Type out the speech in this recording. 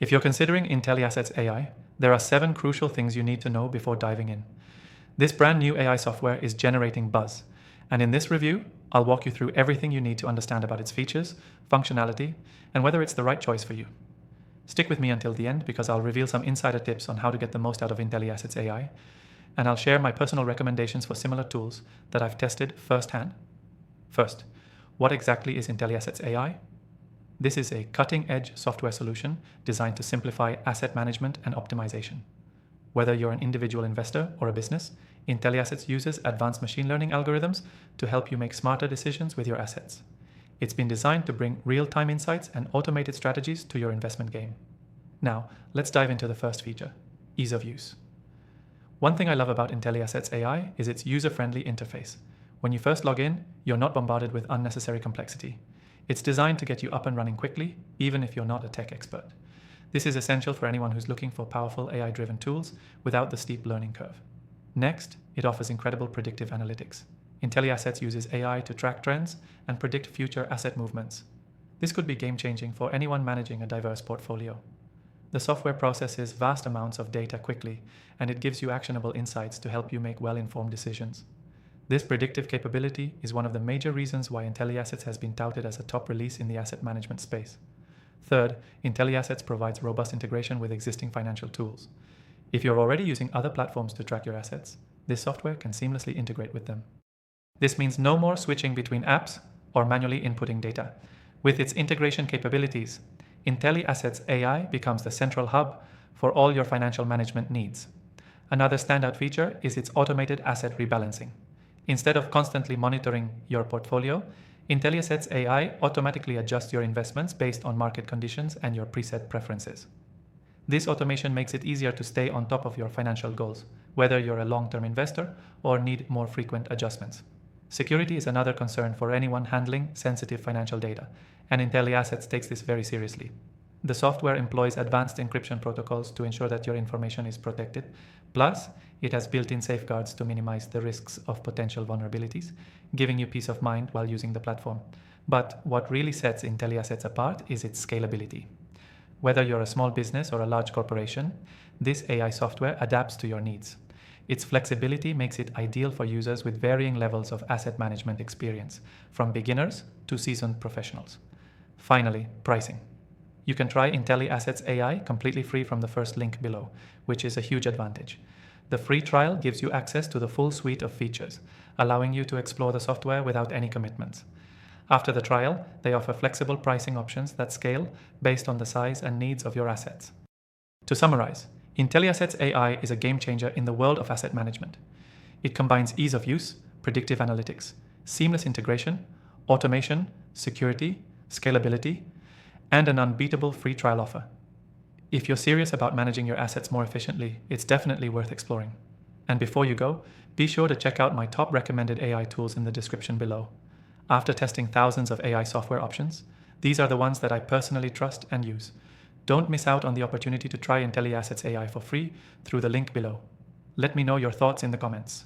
If you're considering intelliAssets AI, there are 7 crucial things you need to know before diving in. This brand new AI software is generating buzz, and in this review, I'll walk you through everything you need to understand about its features, functionality, and whether it's the right choice for you. Stick with me until the end because I'll reveal some insider tips on how to get the most out of intelliAssets AI, and I'll share my personal recommendations for similar tools that I've tested firsthand. First, what exactly is intelliAssets AI? This is a cutting-edge software solution designed to simplify asset management and optimization. Whether you're an individual investor or a business, intelliAssets uses advanced machine learning algorithms to help you make smarter decisions with your assets. It's been designed to bring real-time insights and automated strategies to your investment game. Now, let's dive into the first feature, ease of use. One thing I love about intelliAssets AI is its user-friendly interface. When you first log in, you're not bombarded with unnecessary complexity. It's designed to get you up and running quickly, even if you're not a tech expert. This is essential for anyone who's looking for powerful AI-driven tools without the steep learning curve. Next, it offers incredible predictive analytics. intelliAssets uses AI to track trends and predict future asset movements. This could be game-changing for anyone managing a diverse portfolio. The software processes vast amounts of data quickly, and it gives you actionable insights to help you make well-informed decisions. This predictive capability is one of the major reasons why intelliAssets has been touted as a top release in the asset management space. Third, intelliAssets provides robust integration with existing financial tools. If you're already using other platforms to track your assets, this software can seamlessly integrate with them. This means no more switching between apps or manually inputting data. With its integration capabilities, intelliAssets AI becomes the central hub for all your financial management needs. Another standout feature is its automated asset rebalancing. Instead of constantly monitoring your portfolio, intelliAssets AI automatically adjusts your investments based on market conditions and your preset preferences. This automation makes it easier to stay on top of your financial goals, whether you're a long-term investor or need more frequent adjustments. Security is another concern for anyone handling sensitive financial data, and intelliAssets takes this very seriously. The software employs advanced encryption protocols to ensure that your information is protected. Plus, it has built-in safeguards to minimize the risks of potential vulnerabilities, giving you peace of mind while using the platform. But what really sets intelliAssets apart is its scalability. Whether you're a small business or a large corporation, this AI software adapts to your needs. Its flexibility makes it ideal for users with varying levels of asset management experience, from beginners to seasoned professionals. Finally, pricing. You can try intelliAssets AI completely free from the first link below, which is a huge advantage. The free trial gives you access to the full suite of features, allowing you to explore the software without any commitments. After the trial, they offer flexible pricing options that scale based on the size and needs of your assets. To summarize, intelliAssets AI is a game changer in the world of asset management. It combines ease of use, predictive analytics, seamless integration, automation, security, scalability, and an unbeatable free trial offer. If you're serious about managing your assets more efficiently, it's definitely worth exploring. And before you go, be sure to check out my top recommended AI tools in the description below. After testing thousands of AI software options, these are the ones that I personally trust and use. Don't miss out on the opportunity to try intelliAssets AI for free through the link below. Let me know your thoughts in the comments.